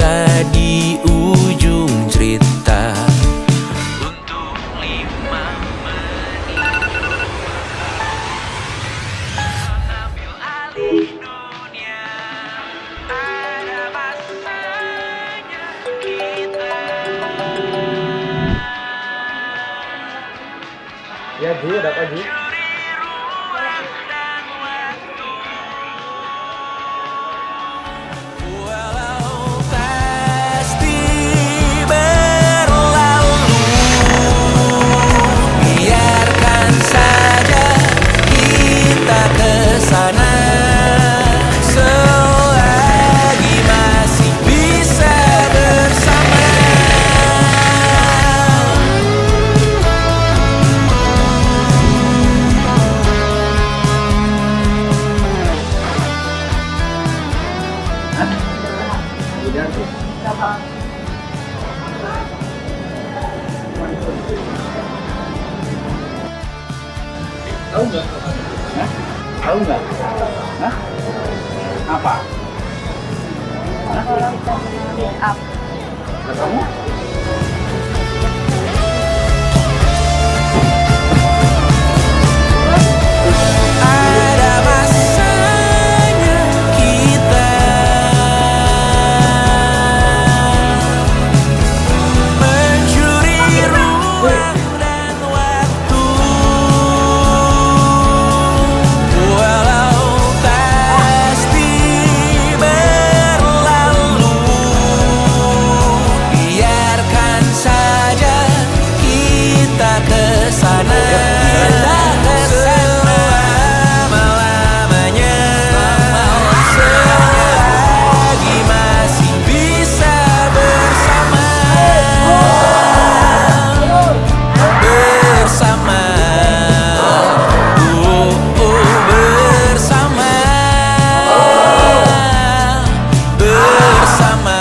kita di ujung cerita. Untuk 5 menit mengambil alih dunia. Ada masanya kita. Ya Ji, ada apa Ji? Walau pasti berlalu, biarkan saja kita kesana. Selagi masih bisa bersama. Tahu nggak? Hah? Tahu nggak? Hah? Apa? Kalau kita meet up, Nggak tahu? Ada masanya kita mencuri ruang dan waktu. Walau pasti berlalu, biarkan saja kita kesana. Selama-lamanya, selagi masih bisa bersama. Bersama, bersama, bersama.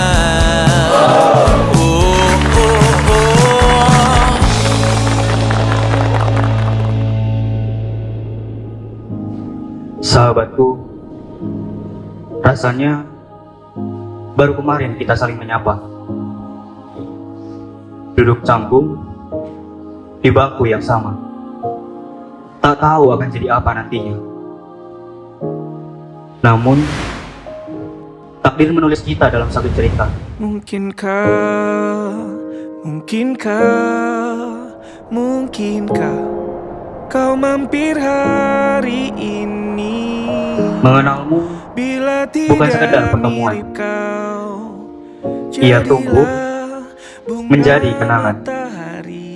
Sahabatku, rasanya baru kemarin kita saling menyapa. Duduk canggung di bangku yang sama. Tak tahu akan jadi apa nantinya. Namun, takdir menulis kita dalam satu cerita. Mungkinkah, mungkinkah kau mampir hari ini? Mengenalmu Bila bukan sekedar tidak pertemuan. mirip kau, Ia tumbuh jadilah bunga menjadi kenangan. matahari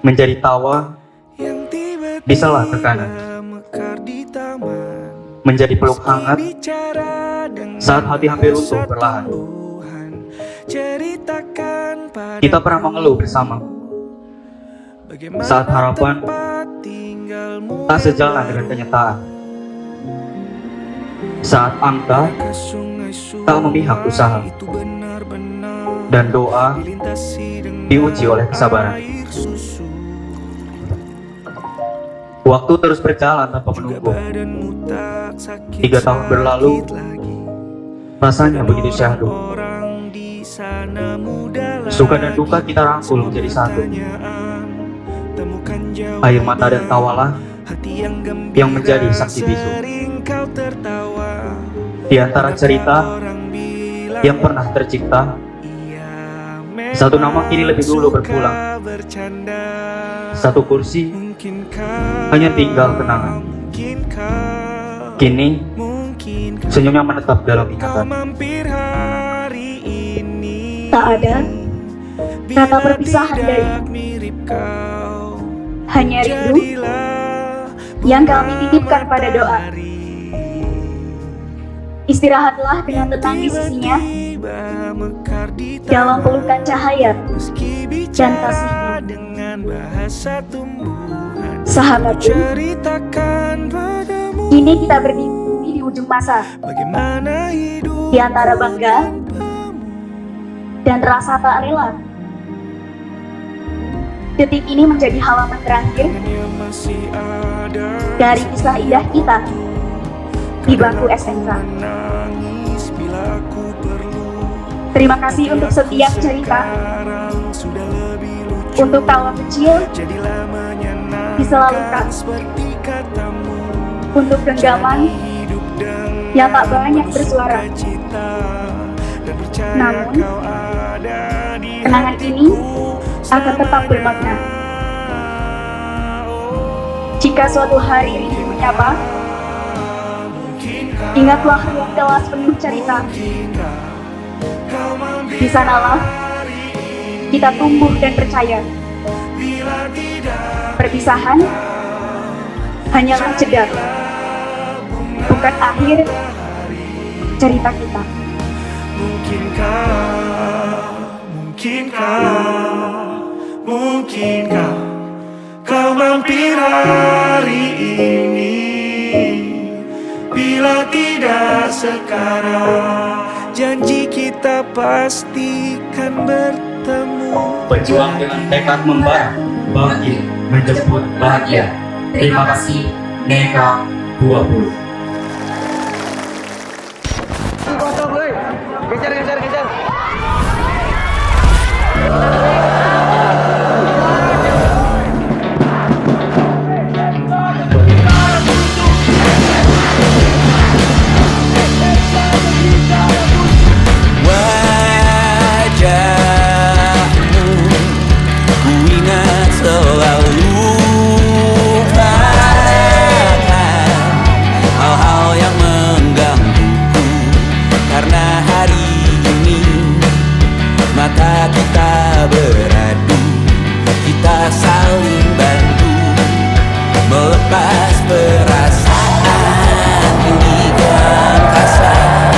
menjadi tawa yang tiba-tiba di sela tekanan, mekar di taman. menjadi peluk hangat Bicara dengan saat hati hampir runtuh bahasa perlahan. tumbuhan, ceritakan pada Kita pernah mengeluh bersama bagaimana saat harapan tempat tinggalmu tak sejalan dengan kenyataan. Saat angka ke sungai-sungai tak memihak usaha itu benar-benar dan doa dilintasi dengan diuji oleh kesabaran. air susu. Waktu terus berjalan tanpa Juga menunggu. badanmu tak sakit 3 tahun berlalu, lagi. rasanya begitu syahdu. Orang di sana muda Suka dan duka kita rangkul menjadi satu. pertanyaan, temukan Air mata dan tawalah hati yang gembira yang menjadi saksi bisu sering kau tertawa. di antara cerita Orang bilang yang pernah tercipta. ia Satu nama kini lebih dulu suka berpulang. bercanda. Satu kursi Mungkinkah, hanya tinggal kenangan. mungkinkah, Kini mungkinkah senyumnya menetap dalam kau ingatan. mampir hari ini? tak ada Bila kata perpisahan tidak darimu. mirip kau, hanya rindu jadilah yang kami titipkan pada doa. matahari. Istirahatlah dengan tenang di sisinya Tiba-tiba mekar di dalam pelukan cahaya meski dan bicara kasihnya. dengan bahasa tumbuhan. Sahabatku, Ceritakan padamu kini kita berdiri di ujung masa bagaimana hidup di antara bangga dan rasa tak rela. Detik ini menjadi halaman terakhir yang masih ada dari kisah indah kita di bangku SMK. menangis bila aku perlu Terima kasih untuk setiap cerita, Sekarang sudah lebih lucu. untuk tawa kecil, Jadilah menyenangkan diselalkan, seperti katamu. untuk genggaman Hidup dengan yang tak banyak bersuara. sukacita, dan percaya Namun, kau ada di kenangan ini hatiku akan tetap bermakna. Jika suatu hari rindu menyapa, ingatlah ruang kelas penuh cerita. Di sanalah kita tumbuh dan percaya. Perpisahan hanyalah jeda, bukan akhir cerita kita. Mungkinkah kau mampir hari ini? Bila tidak sekarang, janji kita pastikan bertemu. Berjuang dengan tekad membara, bangkit menjemput bahagia. Terima kasih, Neka 20. Wajahmu ku ingat selalu, takkan hal-hal yang menggangguku, karena hari ini mata kita beradu, kita saling bantu melepas perasaan ini kan kasar,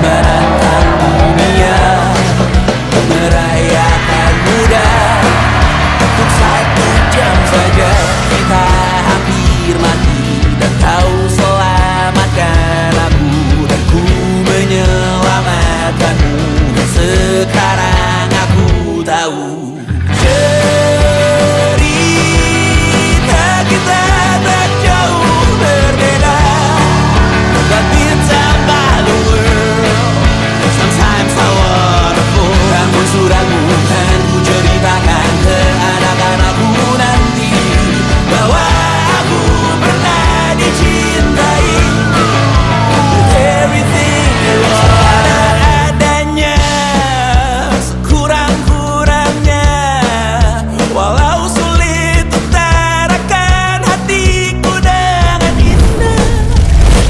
menantang dunia, merayakan muda. Untuk 1 jam saja kita hampir mati, dan kau selamatkan aku, dan ku menyelamatkanmu. Dan sekarang aku tahu cerita kita tak jauh berbeda, but it's about the world. Sometimes so wonderful. Namun suratmu kan ku ceritakan ke anak-anakku nanti, bahwa aku pernah dicintai with everything you are. Adanya sekurang-kurangnya, walau sulit utarakan hatiku dengan indah,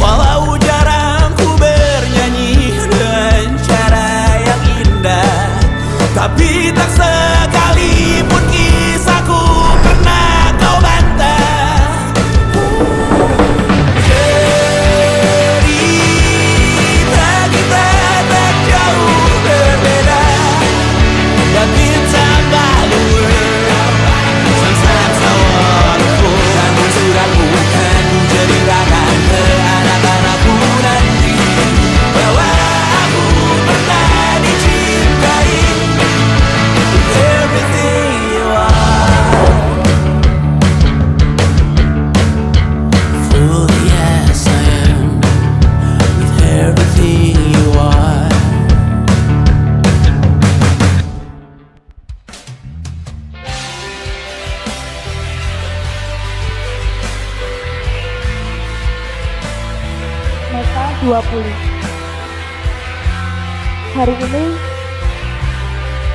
walau jarang ku bernyanyi dengan cara yang indah, tapi tak sekalipun kisahku pernah kau bantah. Cerita kita tak jauh berbeda, but it's about the world. Sometimes so wonderful. Namun suratmu kan ku ceritakan ke anak-anakku nanti, bahwa aku pernah dicintai with everything you are. Fully as I am, with everything you are. Neka 20. Hari ini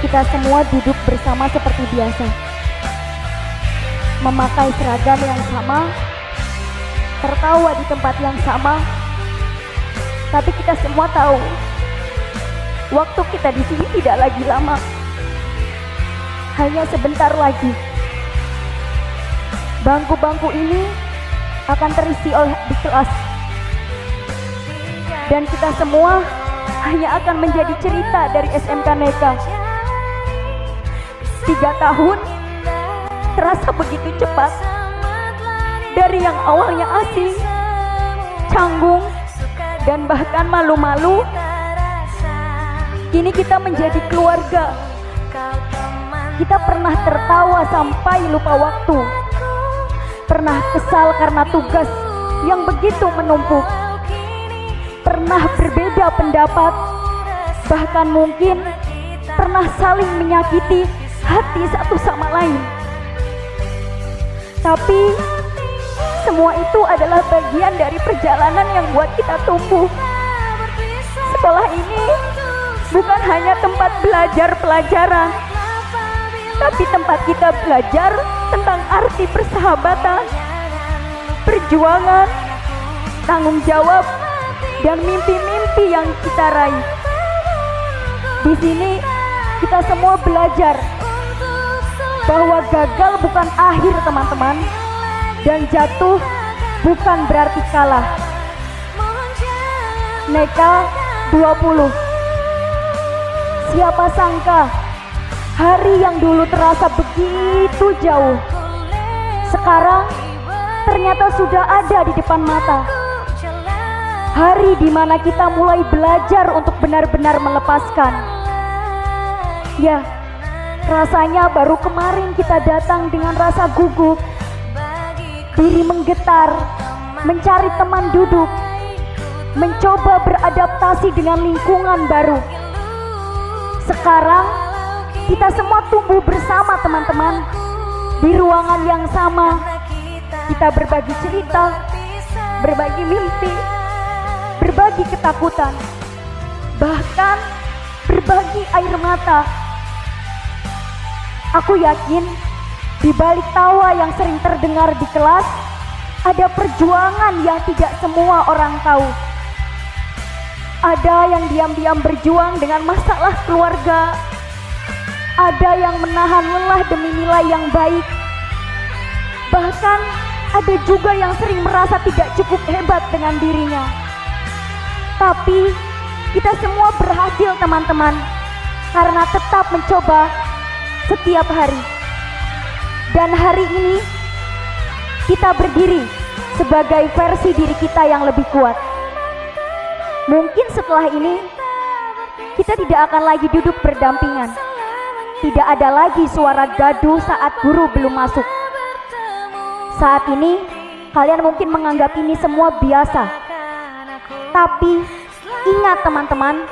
kita semua duduk bersama seperti biasa, memakai seragam yang sama, tertawa di tempat yang sama. Tapi kita semua tahu waktu kita di sini tidak lagi lama, hanya sebentar lagi. Bangku-bangku ini akan terisi oleh adik kelas, dan kita semua hanya akan menjadi cerita dari SMK Neka. 3 tahun terasa begitu cepat. Dari yang awalnya asing, canggung, dan bahkan malu-malu, kini kita menjadi keluarga. Kita pernah tertawa sampai lupa waktu, pernah kesal karena tugas yang begitu menumpuk, pernah berbeda pendapat bahkan mungkin pernah saling menyakiti hati satu sama lain. Tapi semua itu adalah bagian dari perjalanan yang buat kita tumbuh. Sekolah ini bukan hanya tempat belajar pelajaran, tapi tempat kita belajar tentang arti persahabatan, perjuangan, tanggung jawab, dan mimpi-mimpi yang kita raih. Di sini kita semua belajar bahwa gagal bukan akhir, teman-teman, dan jatuh bukan berarti kalah. Neka 20. Siapa sangka hari yang dulu terasa begitu jauh, sekarang ternyata sudah ada di depan mata. Hari di mana kita mulai belajar untuk benar-benar melepaskan. Ya, rasanya baru kemarin kita datang dengan rasa gugup, diri menggetar, mencari teman duduk, mencoba beradaptasi dengan lingkungan baru. Sekarang kita semua tumbuh bersama, teman-teman, di ruangan yang sama. Kita berbagi cerita, berbagi mimpi, berbagi ketakutan, bahkan berbagi air mata. Aku yakin di balik tawa yang sering terdengar di kelas, ada perjuangan yang tidak semua orang tahu. Ada yang diam-diam berjuang dengan masalah keluarga, ada yang menahan lelah demi nilai yang baik, bahkan ada juga yang sering merasa tidak cukup hebat dengan dirinya. Tapi kita semua berhasil, teman-teman, karena tetap mencoba setiap hari. Dan hari ini kita berdiri sebagai versi diri kita yang lebih kuat. Mungkin setelah ini kita tidak akan lagi duduk berdampingan. Tidak ada lagi suara gaduh saat guru belum masuk. Saat ini kalian mungkin menganggap ini semua biasa. Tapi ingat, teman-teman,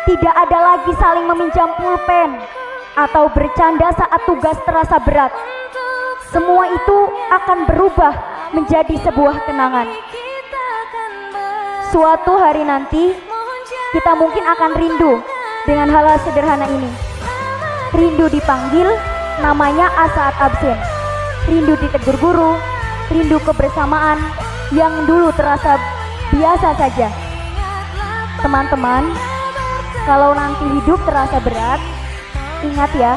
tidak ada lagi saling meminjam pulpen atau bercanda saat tugas terasa berat. Semua itu akan berubah menjadi sebuah kenangan. Suatu hari nanti kita mungkin akan rindu dengan hal-hal sederhana ini. Rindu dipanggil namanya saat absen, rindu ditegur guru, rindu kebersamaan yang dulu terasa biasa saja. Teman-teman, kalau nanti hidup terasa berat, ingat ya,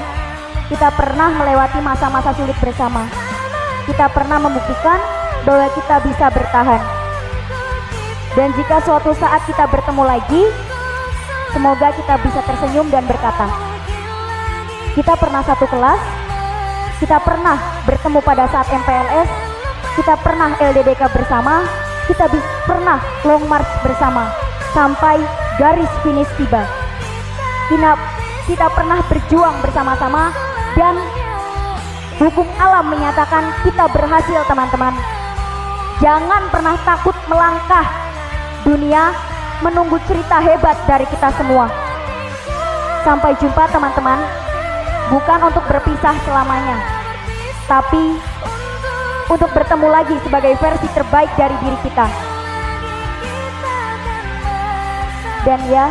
kita pernah melewati masa-masa sulit bersama. Kita pernah membuktikan bahwa kita bisa bertahan. Dan jika suatu saat kita bertemu lagi, semoga kita bisa tersenyum dan berkata, kita pernah satu kelas, kita pernah bertemu pada saat MPLS, kita pernah LDDK bersama, kita pernah long march bersama sampai garis finish tiba. Kita pernah berjuang bersama-sama dan hukum alam menyatakan kita berhasil, teman-teman. Jangan pernah takut melangkah. Dunia menunggu cerita hebat dari kita semua. Sampai jumpa, teman-teman. Bukan untuk berpisah selamanya, tapi untuk bertemu lagi sebagai versi terbaik dari diri kita. Dan ya,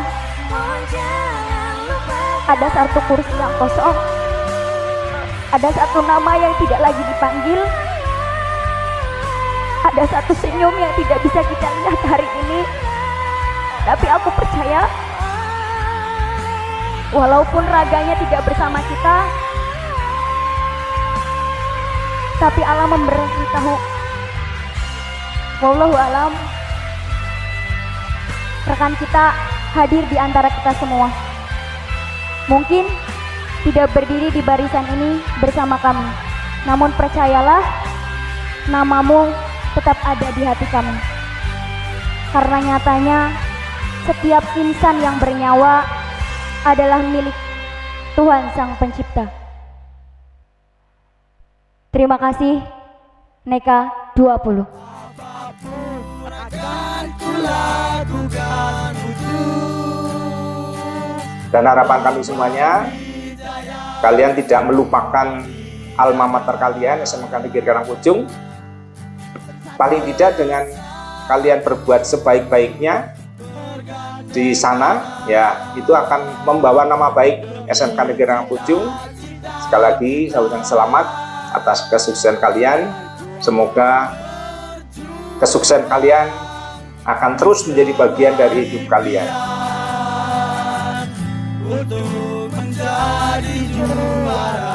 ada satu kursi yang kosong, ada satu nama yang tidak lagi dipanggil, ada satu senyum yang tidak bisa kita lihat hari ini. Tapi aku percaya, walaupun raganya tidak bersama kita, tapi alam memberitahu, wallahu alam, rekan kita hadir di antara kita semua. Mungkin tidak berdiri di barisan ini bersama kami, namun percayalah, namamu tetap ada di hati kami. Karena nyatanya setiap insan yang bernyawa adalah milik Tuhan Sang Pencipta. Terima kasih, Neka 20. Apapun akan kulakukan untuk Dan harapan kami semuanya, kalian tidak melupakan alma mater kalian, SMK Negeri Karangpujung. Paling tidak dengan kalian berbuat sebaik-baiknya di sana, ya itu akan membawa nama baik SMK Negeri Karangpujung. Sekali lagi saya ucapkan selamat atas kesuksesan kalian. Semoga kesuksesan kalian akan terus menjadi bagian dari hidup kalian. untuk menjadi juara.